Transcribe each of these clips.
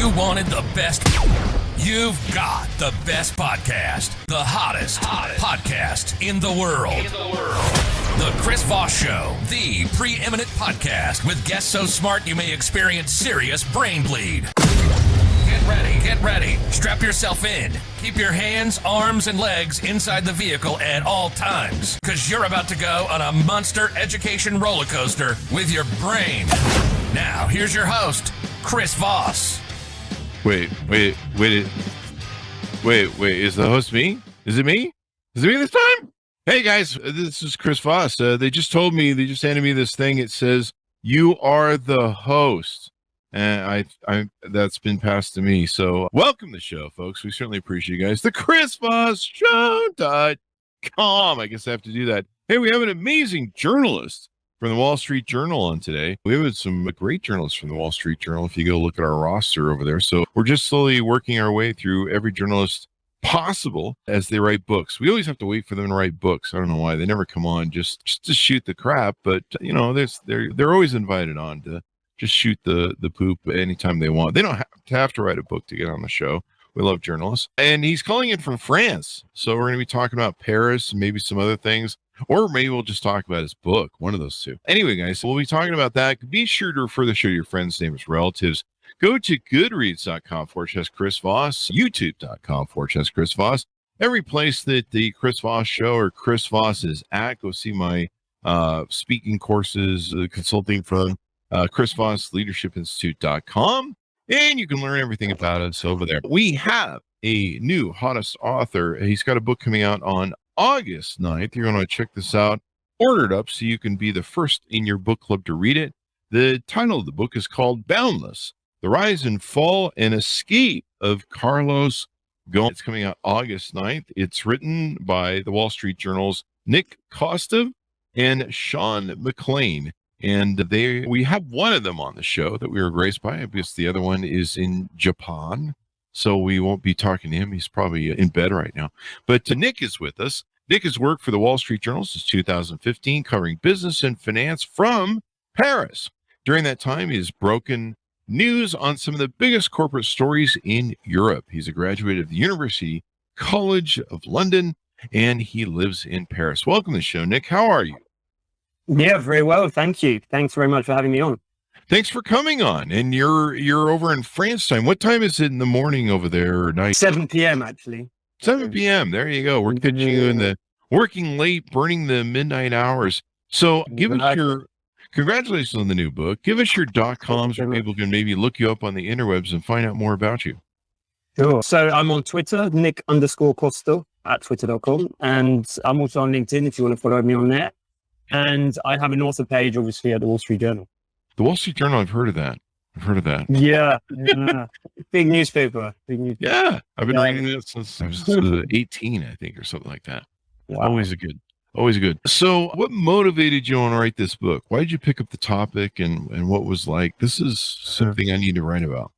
You wanted the best. You've got the best podcast. The hottest podcast in the world. The Chris Voss Show, the preeminent podcast with guests so smart you may experience serious brain bleed. Get ready. Strap yourself in. Keep your hands, arms, and legs inside the vehicle at all times, because you're about to go on a monster education roller coaster with your brain. Now, here's your host, Chris Voss. Wait, is the host me? Is it me? Is it me this time? Hey guys, this is Chris Voss. They just handed me this thing. It says, you are the host. And I that's been passed to me. So welcome to the show, folks. We certainly appreciate you guys. The Chris Voss Show.com. I guess I have to do that. Hey, we have an amazing journalist from the Wall Street Journal on today. We have some great journalists from the Wall Street Journal if you go look at our roster over there. So we're just slowly working our way through every journalist possible as they write books. We always have to wait for them to write books. I don't know why. They never come on just to shoot the crap, but you know, they're always invited on to just shoot the poop anytime they want. They don't have to write a book to get on the show. We love journalists. And he's calling in from France. So we're going to be talking about Paris and maybe some other things. Or maybe we'll just talk about his book, one of those two. Anyway, guys, we'll be talking about that. Be sure to refer the show to your friends, neighbors, relatives. Go to goodreads.com/Chris Voss, youtube.com/Chris Voss. Every place that the Chris Voss Show or Chris Voss is at, go see my speaking courses, consulting from Chris Voss, leadershipinstitute.com. And you can learn everything about us over there. We have a new hottest author. He's got a book coming out on August 9th. You're going to check this out. Order it up so you can be the first in your book club to read it. The title of the book is called Boundless, The Rise and Fall and Escape of Carlos Ghosn. It's coming out August 9th. It's written by the Wall Street Journal's Nick Kostov and Sean McLain. And we have one of them on the show that we were graced by. I guess the other one is in Japan. So we won't be talking to him. He's probably in bed right now. But Nick is with us. Nick has worked for the Wall Street Journal since 2015, covering business and finance from Paris. During that time, he has broken news on some of the biggest corporate stories in Europe. He's a graduate of the University College of London, and he lives in Paris. Welcome to the show, Nick. How are you? Yeah, very well. Thank you. Thanks very much for having me on. Thanks for coming on. And you're over in France time. What time is it in the morning over there or night? 7 p.m. actually. 7 p.m. There you go. We're catching you in the working late, burning the midnight hours. So give us your congratulations on the new book. Give us your .coms where people can maybe look you up on the interwebs and find out more about you. Sure. So I'm on Twitter, Nick_Kostov at twitter.com. And I'm also on LinkedIn if you want to follow me on there. And I have an author page, obviously, at the Wall Street Journal. The Wall Street Journal, I've heard of that. Yeah. Big newspaper. Yeah. I've been reading it since I was 18, I think, or something like that. Wow. Always good. So what motivated you on to write this book? Why did you pick up the topic and what was like, this is something I need to write about?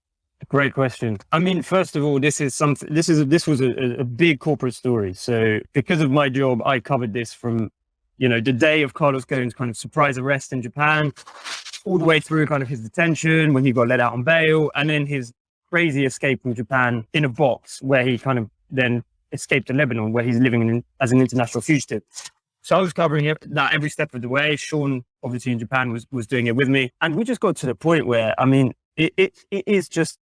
Great question. I mean, first of all, this was a big corporate story. So because of my job, I covered this from, the day of Carlos Ghosn's kind of surprise arrest in Japan, all the way through kind of his detention when he got let out on bail, and then his crazy escape from Japan in a box where he kind of then escaped to Lebanon, where he's living as an international fugitive. So I was covering that every step of the way. Sean, obviously in Japan, was doing it with me. And we just got to the point where, I mean, it is just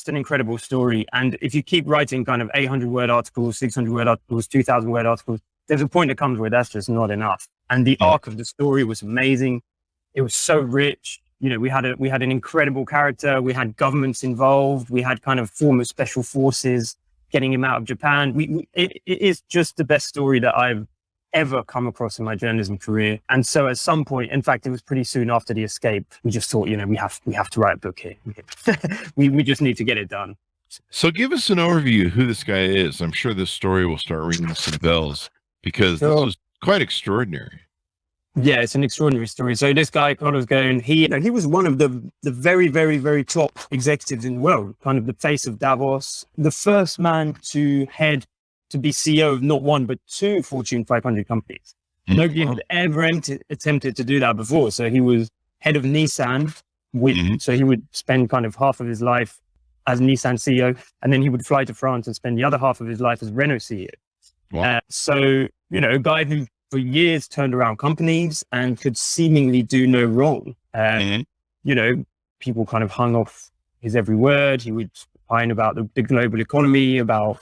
an incredible story. And if you keep writing kind of 800-word articles, 600-word articles, 2,000-word articles, there's a point that comes where that's just not enough. And the arc of the story was amazing. It was so rich. We had an incredible character. We had governments involved. We had kind of former special forces getting him out of Japan. It is just the best story that I've ever come across in my journalism career. And so at some point, in fact, it was pretty soon after the escape, we just thought, we have to write a book here. we just need to get it done. So give us an overview of who this guy is. I'm sure this story will start ringing some bells because this was quite extraordinary. Yeah, it's an extraordinary story. So this guy, Carlos Ghosn, he was one of the very, very, very top executives in the world, kind of the face of Davos, the first man to be CEO of not one, but two Fortune 500 companies. Nobody had ever attempted to do that before. So he was head of Nissan, so he would spend kind of half of his life as Nissan CEO, and then he would fly to France and spend the other half of his life as Renault CEO. Wow. So, a guy who for years turned around companies and could seemingly do no wrong. People kind of hung off his every word. He would whine about the global economy, about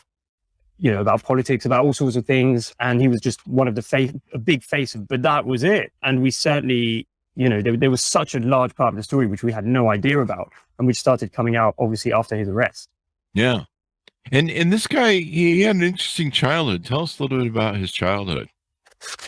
politics, about all sorts of things. And he was just one of a big face of, but that was it. And we certainly, there was such a large part of the story, which we had no idea about, and which started coming out obviously after his arrest. Yeah. And this guy, he had an interesting childhood. Tell us a little bit about his childhood.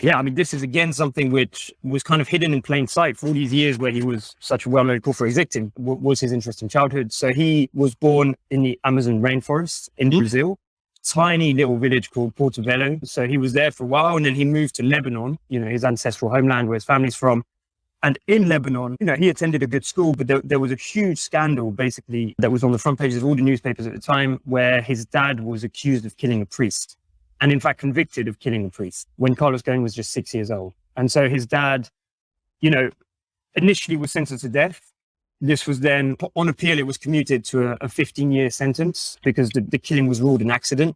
Yeah, I mean, this is again something which was kind of hidden in plain sight for all these years where he was such a well-known corporate executive, was his interest in childhood. So he was born in the Amazon rainforest in Brazil, tiny little village called Portobello. So he was there for a while, and then he moved to Lebanon, his ancestral homeland where his family's from. And in Lebanon, he attended a good school, but there was a huge scandal, basically, that was on the front pages of all the newspapers at the time, where his dad was accused of killing a priest, and in fact convicted of killing a priest when Carlos Ghosn was just 6 years old. And so his dad, initially was sentenced to death. This was then, on appeal, it was commuted to a 15-year sentence because the killing was ruled an accident.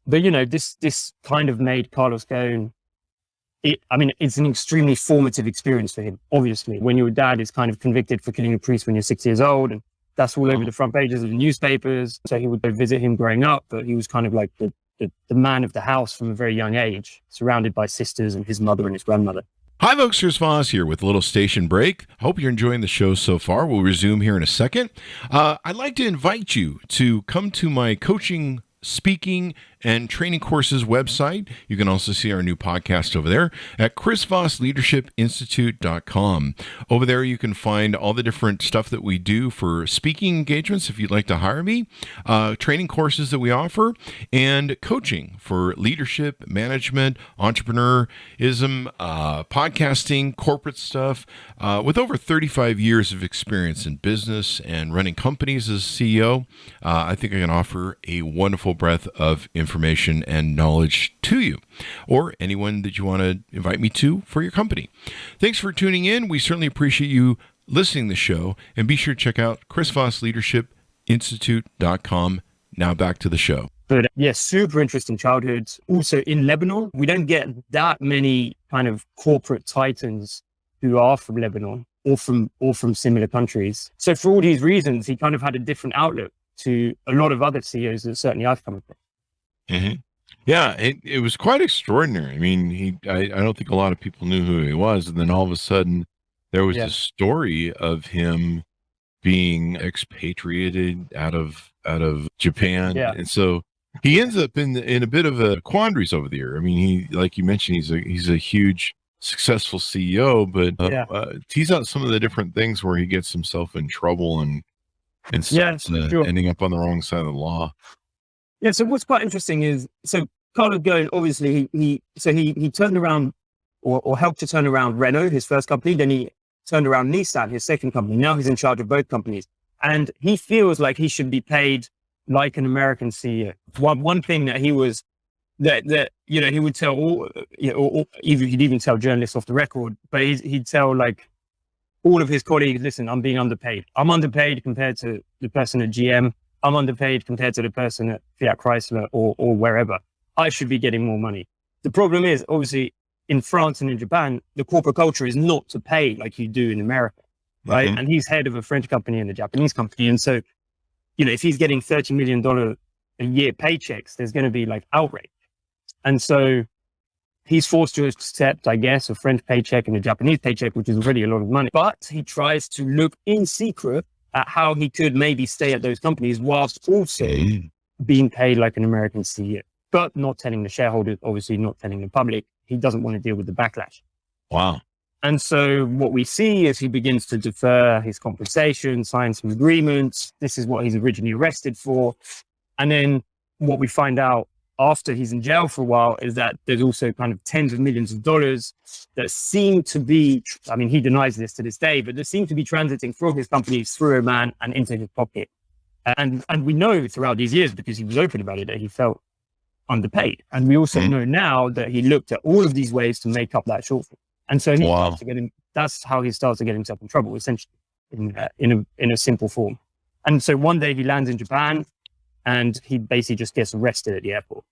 But, this kind of made Carlos Ghosn, it's an extremely formative experience for him, obviously, when your dad is kind of convicted for killing a priest when you're 6 years old, and that's all over the front pages of the newspapers. So he would go visit him growing up, but he was kind of like the man of the house from a very young age, surrounded by sisters and his mother and his grandmother. Hi, folks. Chris Voss here with a little station break. Hope you're enjoying the show so far. We'll resume here in a second. I'd like to invite you to come to my coaching, speaking, and training courses website. You can also see our new podcast over there at chrisvossleadershipinstitute.com. Over there, you can find all the different stuff that we do for speaking engagements if you'd like to hire me, training courses that we offer, and coaching for leadership, management, entrepreneurism, podcasting, corporate stuff. With over 35 years of experience in business and running companies as CEO, I think I can offer a wonderful breadth of information and knowledge to you, or anyone that you want to invite me to for your company. Thanks for tuning in. We certainly appreciate you listening to the show, and be sure to check out chrisvossleadershipinstitute.com. Now back to the show. But yes, super interesting childhood. Also in Lebanon, we don't get that many kind of corporate titans who are from Lebanon or from similar countries. So for all these reasons, he kind of had a different outlook to a lot of other CEOs that certainly I've come across. Mm-hmm. Yeah, it was quite extraordinary. I mean, I don't think a lot of people knew who he was, and then all of a sudden there was a story of him being expatriated out of Japan, and so he ends up in a bit of a quandaries over there. I mean, he, like you mentioned, he's a huge successful CEO, but tease out some of the different things where he gets himself in trouble and starts ending up on the wrong side of the law. Yeah. So what's quite interesting is, so Carlos Ghosn, obviously he turned around or helped to turn around Renault, his first company. Then he turned around Nissan, his second company. Now he's in charge of both companies, and he feels like he should be paid like an American CEO. One thing that he was that he would tell or he'd even tell journalists off the record, but he'd tell like all of his colleagues, listen, I'm being underpaid. I'm underpaid compared to the person at GM. I'm underpaid compared to the person at Fiat Chrysler or wherever. I should be getting more money. The problem is, obviously, in France and in Japan, the corporate culture is not to pay like you do in America, right? Mm-hmm. And he's head of a French company and a Japanese company. And so, if he's getting $30 million a year paychecks, there's going to be like outrage. And so he's forced to accept, I guess, a French paycheck and a Japanese paycheck, which is already a lot of money. But he tries to look in secret at how he could maybe stay at those companies whilst also being paid like an American CEO, but not telling the shareholders, obviously not telling the public. He doesn't want to deal with the backlash. Wow. And so what we see is he begins to defer his compensation, sign some agreements. This is what he's originally arrested for. And then what we find out after he's in jail for a while is that there's also kind of tens of millions of dollars that seem to be, I mean, he denies this to this day, but there seem to be transiting from his companies through Oman and into his pocket. And we know throughout these years, because he was open about it, that he felt underpaid. And we also know now that he looked at all of these ways to make up that shortfall. And so that's how he starts to get himself in trouble, essentially, in a simple form. And so one day he lands in Japan and he basically just gets arrested at the airport.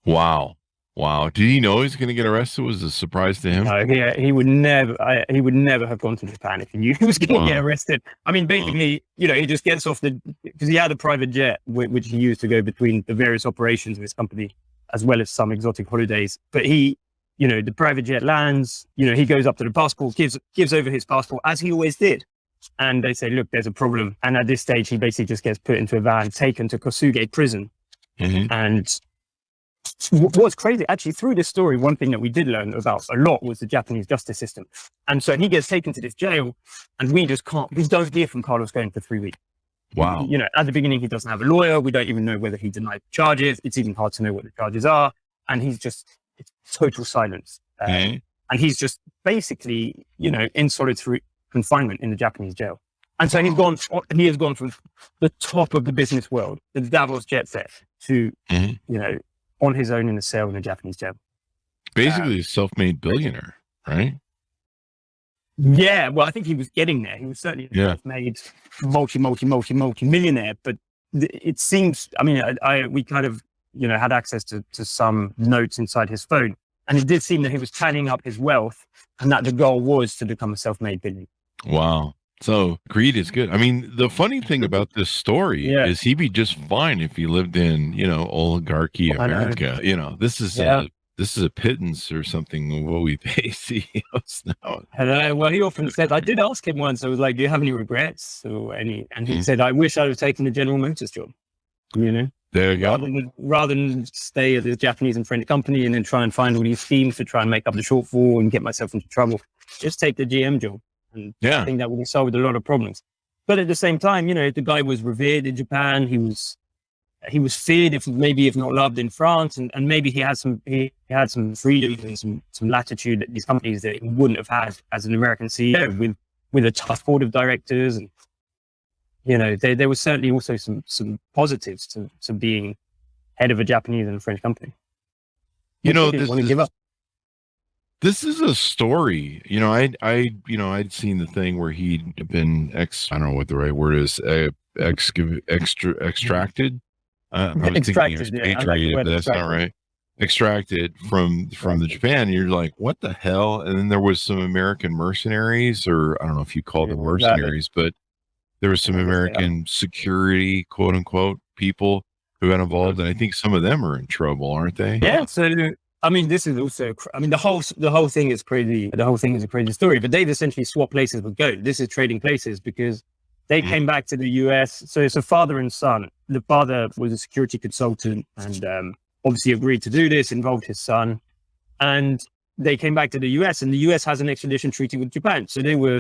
Wow. Did he know he was going to get arrested? Was it a surprise to him? No, he would never have gone to Japan if he knew he was going to get arrested. I mean, basically, he just gets off because he had a private jet, which he used to go between the various operations of his company, as well as some exotic holidays. But the private jet lands, he goes up to the passport, gives over his passport, as he always did. And they say, look, there's a problem. And at this stage, he basically just gets put into a van, taken to Kosuge prison. Mm-hmm. And what's crazy, actually, through this story, one thing that we did learn about a lot was the Japanese justice system. And so he gets taken to this jail, and we don't hear from Carlos Ghosn for 3 weeks. Wow. At the beginning, he doesn't have a lawyer. We don't even know whether he denied charges. It's even hard to know what the charges are. And it's total silence. And he's just basically, in solitary confinement in the Japanese jail. And so he has gone from the top of the business world, the Davos jet set, to, on his own in a cell in a Japanese jail. Basically a self-made billionaire, right? Yeah, well, I think he was getting there. He was certainly a self-made multi-millionaire. But it seems, we kind of, had access to some notes inside his phone. And it did seem that he was tallying up his wealth and that the goal was to become a self-made billionaire. Wow. So greed is good. I mean, the funny thing about this story is he'd be just fine if he lived in, oligarchy America. This is a pittance or something of what we pay CEOs now. Well, he often said, I did ask him once, I was like, do you have any regrets or any? And he said, I wish I would have taken the General Motors job. There you go. Rather than stay at this Japanese and French company and then try and find all these schemes to try and make up the shortfall and get myself into trouble, just take the GM job. And I think that would have solved a lot of problems. But at the same time, the guy was revered in Japan. He was feared, if not loved, in France, and maybe he had some freedom and some latitude that these companies that he wouldn't have had as an American CEO with a tough board of directors. And there was certainly also some positives to being head of a Japanese and a French company. This is a story, I'd seen the thing where he'd been I don't know what the right word is, extracted. I was extracted, thinking patriated, but that's not right. Extracted from the Japan. You're like, what the hell? And then there was some American mercenaries, or I don't know if you call them mercenaries, but there was some American security, quote unquote, people who got involved. And I think some of them are in trouble, aren't they? Yeah. So, this is also, the whole thing is crazy. The whole thing is a crazy story, but they've essentially swapped places with Ghosn. This is trading places because they came back to the US. So it's a father and son. The father was a security consultant and obviously agreed to do this, involved his son. And they came back to the US, and the US has an extradition treaty with Japan. So they were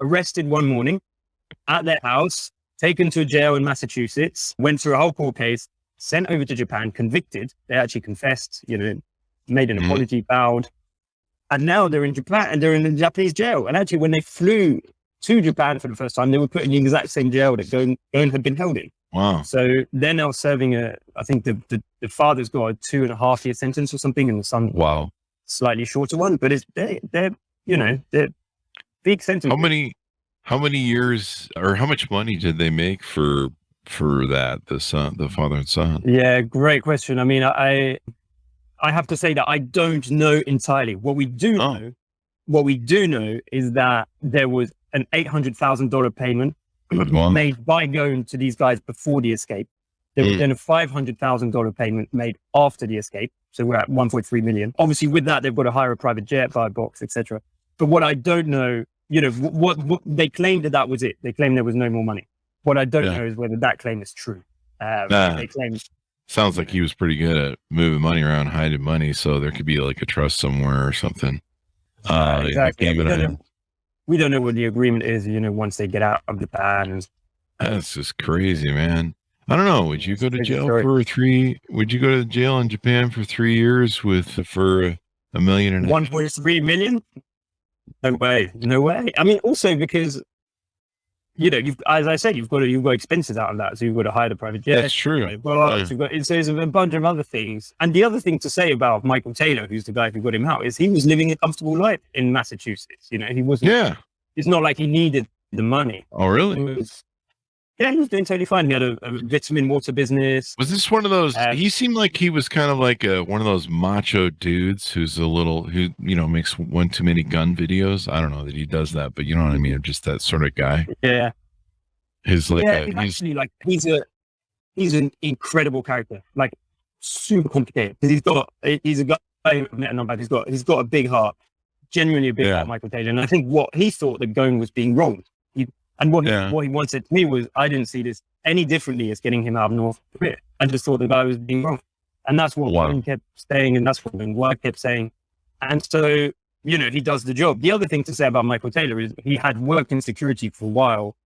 arrested one morning at their house, taken to a jail in Massachusetts, went through a whole court case, sent over to Japan, convicted. They actually confessed, made an apology, bowed. And now they're in Japan and they're in a Japanese jail. And actually, when they flew to Japan for the first time, they were put in the exact same jail that Ghosn had been held in. Wow. So they're now serving I think the father's got a 2.5-year sentence or something, and the son, slightly shorter one, but they're big sentences. How many years or how much money did they make for that, the father and son? Yeah, great question. I have to say that I don't know entirely. What we do know is that there was an $800,000 payment made by Ghosn to these guys before the escape. There was then a $500,000 payment made after the escape. So we're at 1.3 million. Obviously, with that, they've got to hire a private jet, buy a box, etc. But what I don't know, what they claimed that was it. They claimed there was no more money. What I don't know is whether that claim is true. They claim. Sounds like he was pretty good at moving money around, hiding money. So there could be like a trust somewhere or something. Exactly. We don't know what the agreement is, once they get out of the ban. That's just crazy, man. I don't know. Would you go to jail would you go to jail in Japan for 3 years for $1.5 million? 1.3 million? No way. Also because, as I said, you've got expenses out of that. So you've got to hire the private jet. That's true. There's a bunch of other things. And the other thing to say about Michael Taylor, who's the guy who got him out, is he was living a comfortable life in Massachusetts. He wasn't. Yeah. It's not like he needed the money. Oh, really? Yeah, he was doing totally fine. He had a vitamin water business. Was this one of those? He seemed like he was kind of like one of those macho dudes who makes one too many gun videos. I don't know that he does that, but you know what I mean. Just that sort of guy. Yeah. He's like he's an incredible character, like super complicated. Because he's a guy I've met a number of. He's got a big heart, genuinely a big heart, Michael Taylor. And I think what he thought that Ghosn was being wrong. What he once said to me was, I didn't see this any differently as getting him out of North Korea. I just thought the guy was being wrong. And that's what Ghosn kept saying, and that's what White kept saying. And so, he does the job. The other thing to say about Michael Taylor is he had worked in security for a while.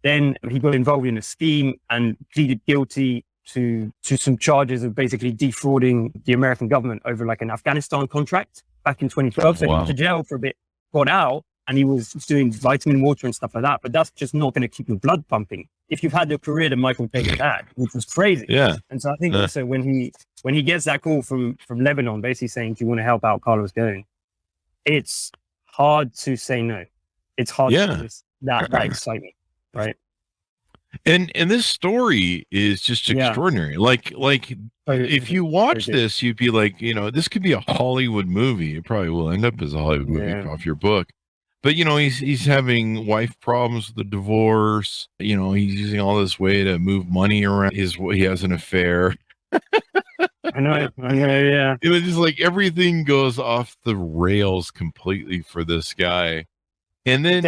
Then he got involved in a scheme and pleaded guilty to some charges of basically defrauding the American government over like an Afghanistan contract back in 2012. So he went to jail for a bit, got out, and he was doing vitamin water and stuff like that. But that's just not going to keep your blood pumping if you've had the career that Michael Taylor had, which was crazy. Yeah. And so I think also when he gets that call from Lebanon, basically saying, "Do you want to help out Carlos Ghosn?" It's hard to say no. It's hard to resist that excitement, right? And this story is just extraordinary. Like if you watch this, you'd be like, this could be a Hollywood movie. It probably will end up as a Hollywood movie off your book. But he's having wife problems with the divorce. He's using all this way to move money around. He has an affair. I know, yeah. It was just like everything goes off the rails completely for this guy. And then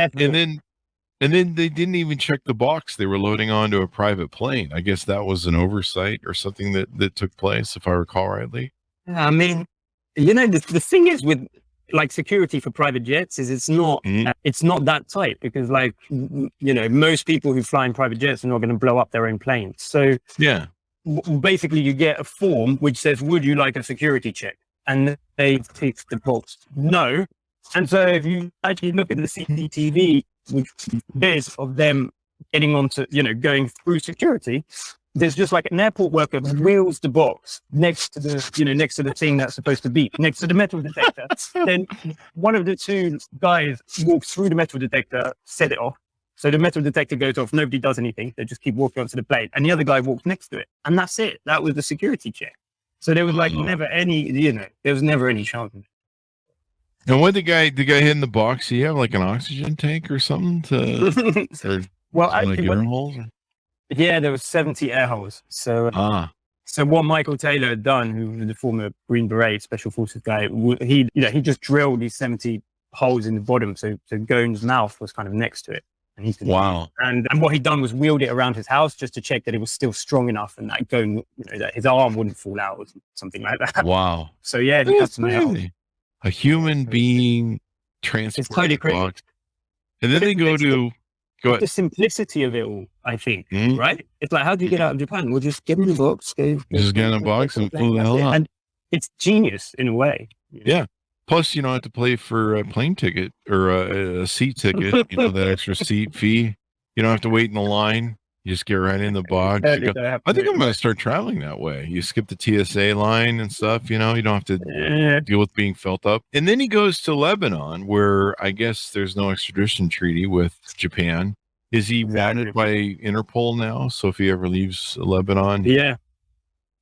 they didn't even check the box. They were loading onto a private plane. I guess that was an oversight or something that took place, if I recall rightly. I mean, the thing is with like security for private jets is it's not that tight because most people who fly in private jets are not going to blow up their own planes. So basically you get a form which says, would you like a security check? And they tick the box no. And so if you actually look at the CCTV, which is of them getting onto, going through security, there's just like an airport worker wheels the box next to the thing that's supposed to beep, next to the metal detector. Then one of the two guys walks through the metal detector, set it off. So the metal detector goes off, nobody does anything. They just keep walking onto the plane. And the other guy walks next to it. And that's it. That was the security check. So there was never any, there was never any chance. And what the guy hit in the box? Do you have like an oxygen tank or something air holes? Yeah, there was 70 air holes. So what Michael Taylor had done, who was the former Green Beret Special Forces guy, he just drilled these 70 holes in the bottom. So Ghosn's mouth was kind of next to it. And he could and what he'd done was wheeled it around his house just to check that it was still strong enough and that Ghosn, that his arm wouldn't fall out or something like that. Wow. So yeah, he had some help. A human being transported. It's totally crazy. And then they go the simplicity of it all, I think, right? It's like, how do you get out of Japan? We'll just get in the box. Just get in a box and pull the hell up. And it's genius in a way. Yeah. Plus, you don't have to pay for a plane ticket or a seat ticket, that extra seat fee. You don't have to wait in the line. You just get right in the box. I think I'm going to start traveling that way. You skip the TSA line and stuff, you don't have to deal with being felt up. And then he goes to Lebanon, where I guess there's no extradition treaty with Japan. Is he wanted by Interpol now? So if he ever leaves Lebanon? Yeah,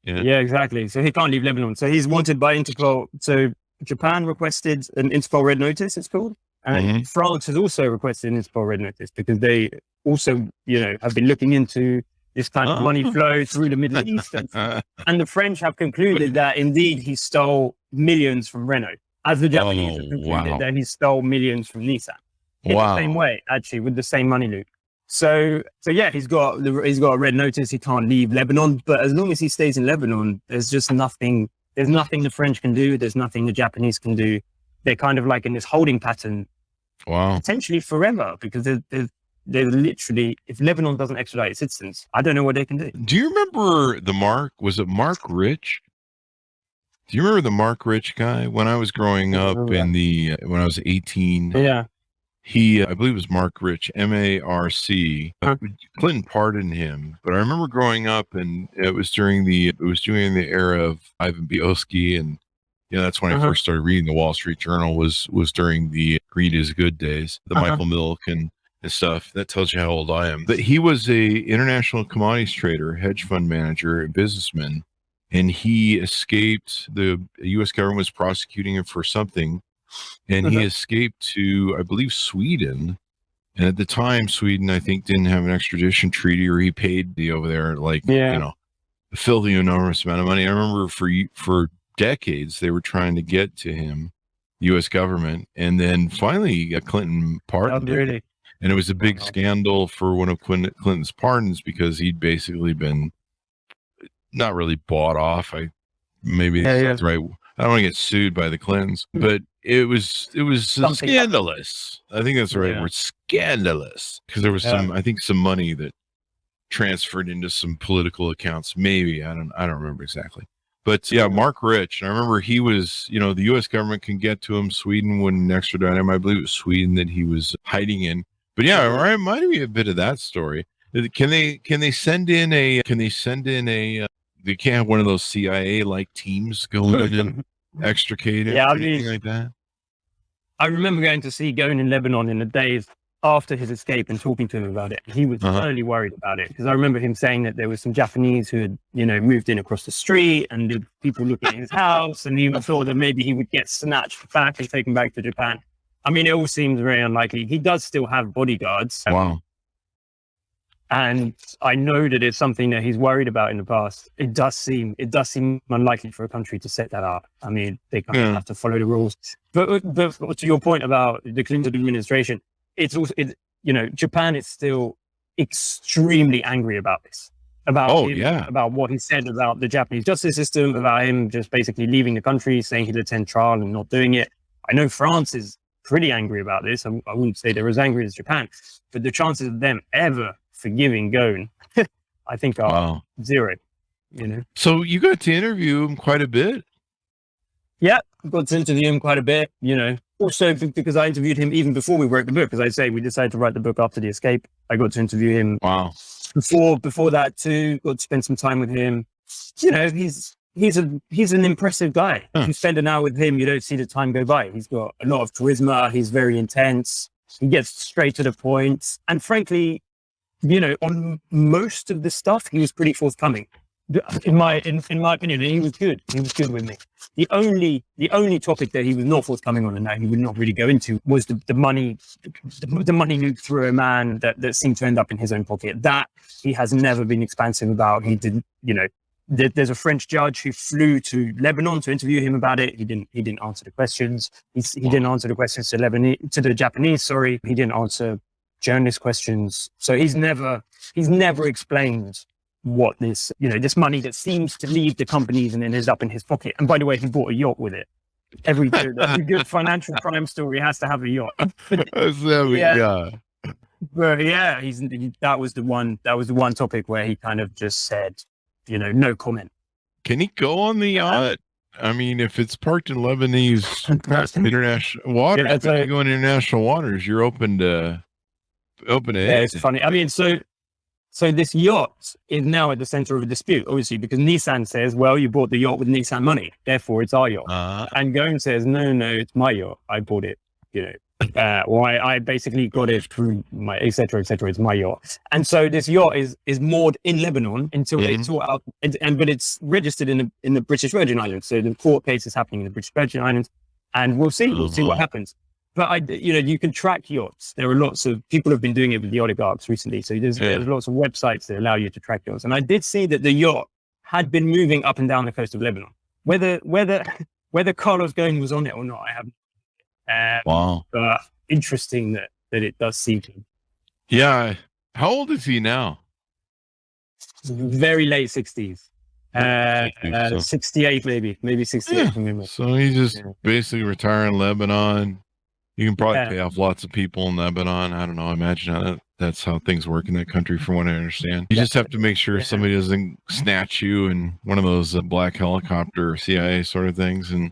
exactly. So he can't leave Lebanon. So he's wanted by Interpol. So Japan requested an Interpol Red Notice, it's called. And France has also requested an Interpol Red Notice because they also, have been looking into this kind of money flow through the Middle East. And the French have concluded that indeed he stole millions from Renault, as the Japanese have concluded that he stole millions from Nissan. In the same way, actually, with the same money loop. So yeah, he's got a red notice. He can't leave Lebanon, but as long as he stays in Lebanon, there's just nothing. There's nothing the French can do. There's nothing the Japanese can do. They're kind of like in this holding pattern, potentially forever, because they're literally, if Lebanon doesn't extradite its citizens, I don't know what they can do. Do you remember was it Mark Rich? Do you remember the Mark Rich guy? When I was growing up when I was 18, I believe it was Mark Rich, M-A-R-C. Clinton pardoned him, but I remember growing up and it was during the era of Ivan Bielski, and that's when I first started reading the Wall Street Journal was during the Greed is Good days, the Michael Milk and and stuff. That tells you how old I am. But he was a international commodities trader, hedge fund manager, businessman, and he escaped. The U.S. government was prosecuting him for something, and he escaped to, I believe, Sweden. And at the time, Sweden, I think, didn't have an extradition treaty, or he paid the over there, like, you know, a filthy enormous amount of money. I remember for decades they were trying to get to him, U.S. government, and then finally Clinton pardoned him. Really? And it was a big scandal for one of Clinton's pardons, because he'd basically been not really bought off. That's right. I don't want to get sued by the Clintons, but it was scandalous. I think that's the right word, scandalous, because there was some money that transferred into some political accounts. Maybe I don't remember exactly. But yeah, Mark Rich. And I remember he was, you know, the U.S. government can get to him. Sweden wouldn't extradite him. I believe it was Sweden that he was hiding in. But yeah, it reminded me a bit of that story. Can they send in a they can't have one of those CIA like teams go in and extricate him, anything like that? I remember going to see Ghosn in Lebanon in the days after his escape and talking to him about it. He was totally worried about it, because I remember him saying that there was some Japanese who had, you know, moved in across the street, and the people looking at his house, and he thought that maybe he would get snatched back and taken back to Japan. I mean, it all seems very unlikely. He does still have bodyguards. Wow. And I know that it's something that he's worried about in the past. It does seem unlikely for a country to set that up. I mean, they kind of have to follow the rules. But to your point about the Clinton administration, it's also, you know, Japan is still extremely angry about this, about what he said about the Japanese justice system, about him just basically leaving the country, saying he'd attend trial and not doing it. I know France is pretty angry about this. I wouldn't say they're as angry as Japan, but the chances of them ever forgiving Ghosn, I think, are zero. You know. So you got to interview him quite a bit. Yeah, got to interview him quite a bit. You know, also because I interviewed him even before we wrote the book. As I say, we decided to write the book after the escape. I got to interview him. Wow. Before that too, got to spend some time with him. You know, he's an impressive guy. If you spend an hour with him, you don't see the time go by. He's got a lot of charisma. He's very intense. He gets straight to the point. And frankly, you know, on most of the stuff, he was pretty forthcoming. In my opinion, he was good. He was good with me. The only topic that he was not forthcoming on, and that he would not really go into, was the money loop through a man that seemed to end up in his own pocket. That he has never been expansive about. He didn't, you know. There's a French judge who flew to Lebanon to interview him about it. He didn't answer the questions. He didn't answer the questions to the Japanese. Sorry, he didn't answer journalist questions. So he's never explained what this, you know, this money that seems to leave the companies and then ends up in his pocket. And by the way, he bought a yacht with it. Every good financial crime story has to have a yacht. But yeah, that was the one topic where he kind of just said, you know, no comment. Can he go on the yacht? I mean, if it's parked in Lebanese international water, go in international waters, you're open to it. Yeah, it's funny. I mean, so this yacht is now at the center of a dispute, obviously, because Nissan says, well, you bought the yacht with Nissan money, therefore it's our yacht. And Ghosn says, no, it's my yacht. I bought it, you know. I basically got it through my et cetera, it's my yacht. And so this yacht is moored in Lebanon until they sort out, but it's registered in the British Virgin Islands. So the court case is happening in the British Virgin Islands, and we'll see what happens. But you can track yachts. There are lots of people have been doing it with the oligarchs recently. So there's lots of websites that allow you to track yachts. And I did see that the yacht had been moving up and down the coast of Lebanon. Whether Carlos Ghosn was on it or not, I haven't. Wow. But interesting that it does seem to. Yeah. How old is he now? Very late 60s. 68 maybe 68 from memory. So he's just basically retiring Lebanon. You can probably pay off lots of people in Lebanon. I don't know. I imagine that's how things work in that country, from what I understand. You just have to make sure somebody doesn't snatch you in one of those black helicopter CIA sort of things, and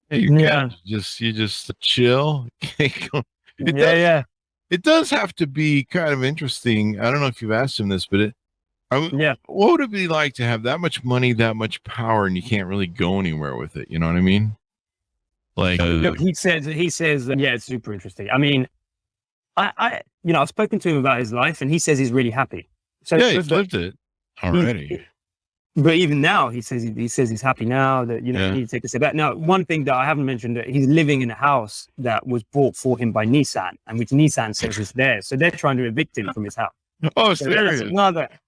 you just chill. It does have to be kind of interesting. I don't know if you've asked him this, but what would it be like to have that much money, that much power, and you can't really go anywhere with it? You know what I mean? Like, look, he says, it's super interesting. I mean, I've spoken to him about his life, and he says he's really happy. So Yeah, he's lived it already. But even now, he says he's happy now that, he needs to take a step back. Now, one thing that I haven't mentioned, that he's living in a house that was bought for him by Nissan, and which Nissan says is theirs. So they're trying to evict him from his house. Oh, So serious?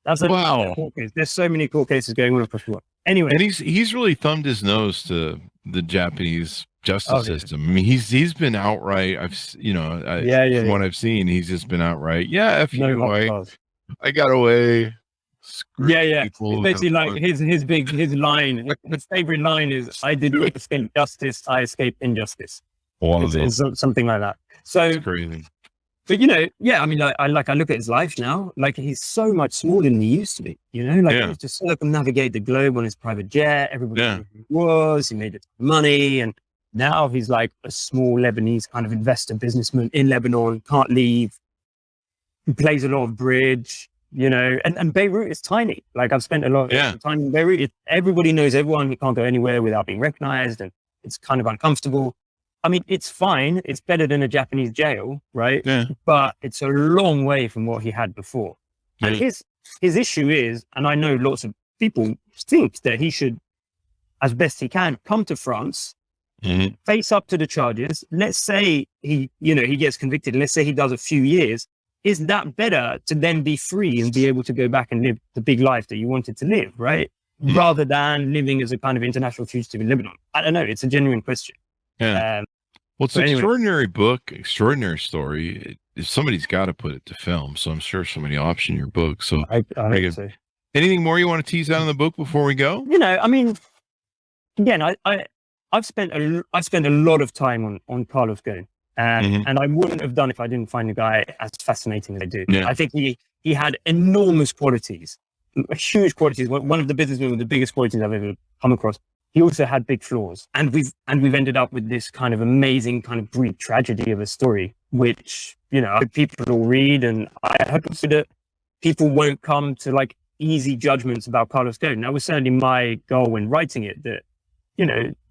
that's Wow. court case. There's so many court cases going on across the world. Anyway, And he's really thumbed his nose to the Japanese justice Okay. system. I mean, he's been outright. From what I've seen, he's just been outright. Yeah, F no you. hot cars. I got away. Screw Yeah. people. It's basically like his line, his favorite line is, "I did not escape justice, I escaped injustice." Wow, It's something like that. So, that's crazy. but I mean, I look at his life now, like he's so much smaller than he used to be. He used to circumnavigate the globe on his private jet. Everybody knew who he was. He made money, and now he's like a small Lebanese kind of investor businessman in Lebanon. Can't leave. He plays a lot of bridge. And Beirut is tiny. Like, I've spent a lot of time in Beirut. Everybody knows everyone. He can't go anywhere without being recognized, and it's kind of uncomfortable. I mean, it's fine. It's better than a Japanese jail, right? Yeah. But it's a long way from what he had before. And his issue is, and I know lots of people think that he should, as best he can, come to France, face up to the charges. Let's say he gets convicted. Let's say he does a few years. Is that better to then be free and be able to go back and live the big life that you wanted to live, right? Rather than living as a kind of international fugitive in Lebanon? I don't know. It's a genuine question. Yeah. Well, it's an extraordinary book, extraordinary story. If somebody's got to put it to film, so I'm sure somebody optioned your book. So I think so. Anything more you want to tease out in the book before we go? I mean, again, I've spent a lot of time on Carlos Ghosn. And I wouldn't have done if I didn't find the guy as fascinating as I do. Yeah. I think he had enormous qualities, huge qualities. One of the businessmen with the biggest qualities I've ever come across. He also had big flaws, and we've ended up with this kind of amazing kind of Greek tragedy of a story, which I hope people will read, and I hope that people won't come to like easy judgments about Carlos Ghosn. That was certainly my goal when writing it. That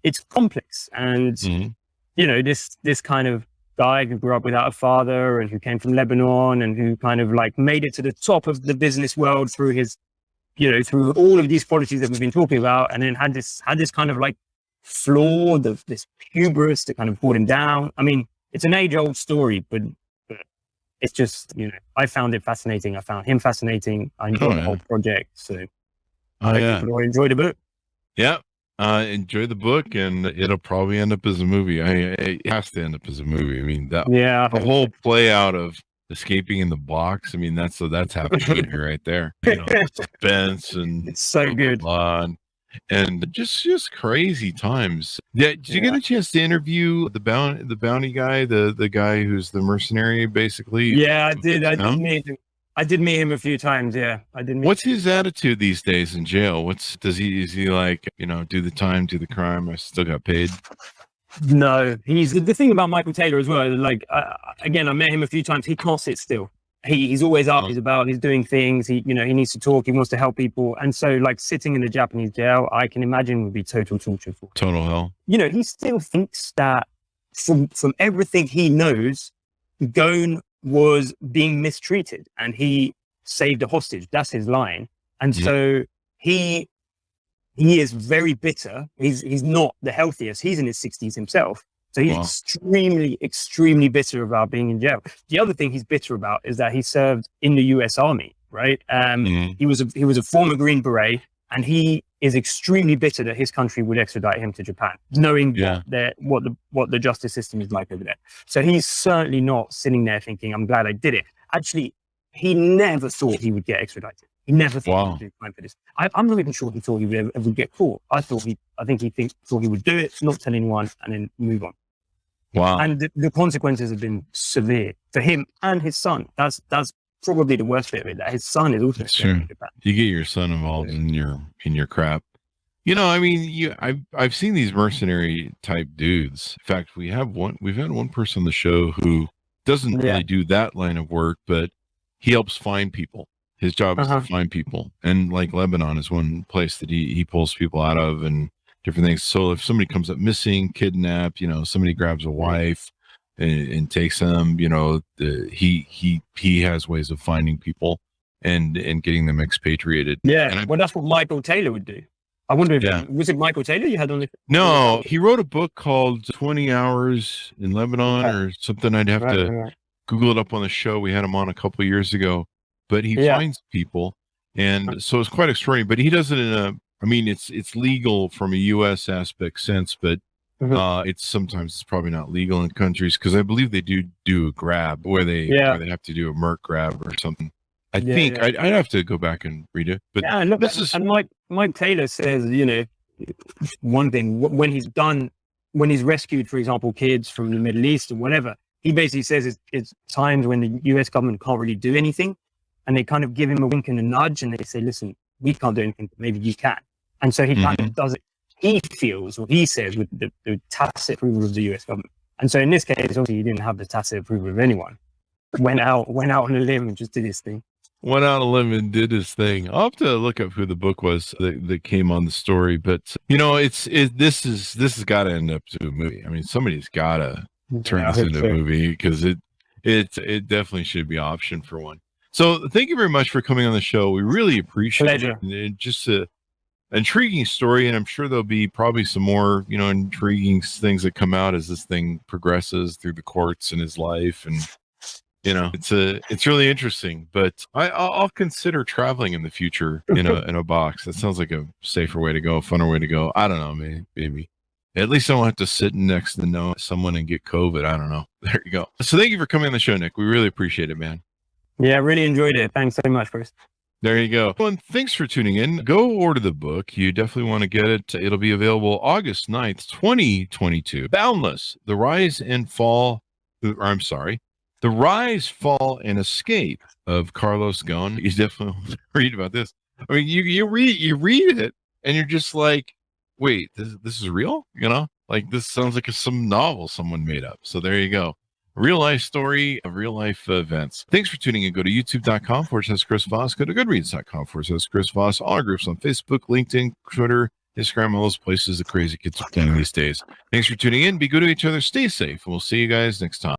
it's complex, and this kind of guy who grew up without a father and who came from Lebanon and who kind of like made it to the top of the business world through his, through all of these qualities that we've been talking about, and then had this kind of like flaw, this hubris that kind of brought him down. I mean, it's an age-old story, but it's just, I found it fascinating. I found him fascinating. I enjoyed the whole project. So I hope people enjoy the book. Yeah. Enjoy the book, and it'll probably end up as a movie. It has to end up as a movie. I mean, the whole play out of escaping in the box. I mean, that's happening here right there. Suspense, and it's so good. And just crazy times. Did you get a chance to interview the bounty guy, the guy who's the mercenary, basically? Yeah, I did. I did meet him a few times. Yeah, I did. What's his attitude these days in jail? Is he like, do the time, do the crime? I still got paid. No, he's the thing about Michael Taylor as well. Like, again, I met him a few times. He can't sit still. He's always up. He's doing things. He needs to talk. He wants to help people. And so, like, sitting in the Japanese jail, I can imagine would be total torture for him. Total hell. He still thinks that from everything he knows, Ghosn was being mistreated and he saved a hostage. That's his line. And so he is very bitter. He's not the healthiest. He's in his 60s himself. So he's extremely, extremely bitter about being in jail. The other thing he's bitter about is that he served in the US Army, right? He was a former Green Beret, and he is extremely bitter that his country would extradite him to Japan, knowing what the justice system is like over there. So he's certainly not sitting there thinking, I'm glad I did it. Actually, he never thought he would get extradited. He never thought he would do time for this. I'm not even sure he thought he would ever get caught. I think he thought he would do it, not tell anyone, and then move on. Wow. And the consequences have been severe for him and his son. That's probably the worst bit of it, that his son is also sure. You get your son involved in your crap. I mean, I've seen these mercenary type dudes. In fact, we've had one person on the show who doesn't really do that line of work, but he helps find people. His job is to find people. And like Lebanon is one place that he pulls people out of and different things. So if somebody comes up missing, kidnapped, somebody grabs a wife, and takes them. He has ways of finding people and getting them expatriated. Yeah, well, that's what Michael Taylor would do. I wonder if was it Michael Taylor you had on the? No, he wrote a book called 20 Hours in Lebanon or something. I'd have to Google it up on the show. We had him on a couple of years ago, but he finds people, and so it's quite extraordinary. But he does it in a, I mean, it's legal from a U.S. aspect sense, but it's probably not legal in countries, because I believe they do a grab where they have to do a Merc grab or something. I think I'd have to go back and read it. But look, and Mike Taylor says, one thing when he's rescued, for example, kids from the Middle East or whatever, he basically says it's times when the US government can't really do anything, and they kind of give him a wink and a nudge, and they say, listen, we can't do anything, but maybe you can. And so he kind of does it. He feels, or he says, with the tacit approval of the US government. And so in this case, obviously, he didn't have the tacit approval of anyone. Went out on a limb and just did his thing. Went out on a limb and did his thing. I'll have to look up who the book was that came on the story, but this has got to end up to a movie. I mean, somebody's got to turn this into a movie, because it definitely should be optioned for one. So thank you very much for coming on the show. We really appreciate it. And just a intriguing story, and I'm sure there'll be probably some more intriguing things that come out as this thing progresses through the courts in his life. And it's really interesting, but I'll consider traveling in the future in a box. That sounds like a safer way to go, a funner way to go. I don't know, maybe. At least I don't have to sit next to someone and get COVID. I don't know. There you go. So thank you for coming on the show, Nick. We really appreciate it, man. Yeah, really enjoyed it. Thanks so much, Chris. There you go. Well, and thanks for tuning in. Go order the book. You definitely want to get it. It'll be available August 9th, 2022. Boundless, The Rise, Fall, and Escape of Carlos Ghosn. You definitely want to read about this. I mean, you read it, and you're just like, wait, this is real? Like, this sounds like some novel someone made up. So there you go. Real life story of real life events. Thanks for tuning in. Go to youtube.com/Chris Voss. Go to goodreads.com/Chris Voss. All our groups on Facebook, LinkedIn, Twitter, Instagram, all those places the crazy kids are playing these days. Thanks for tuning in. Be good to each other. Stay safe. And we'll see you guys next time.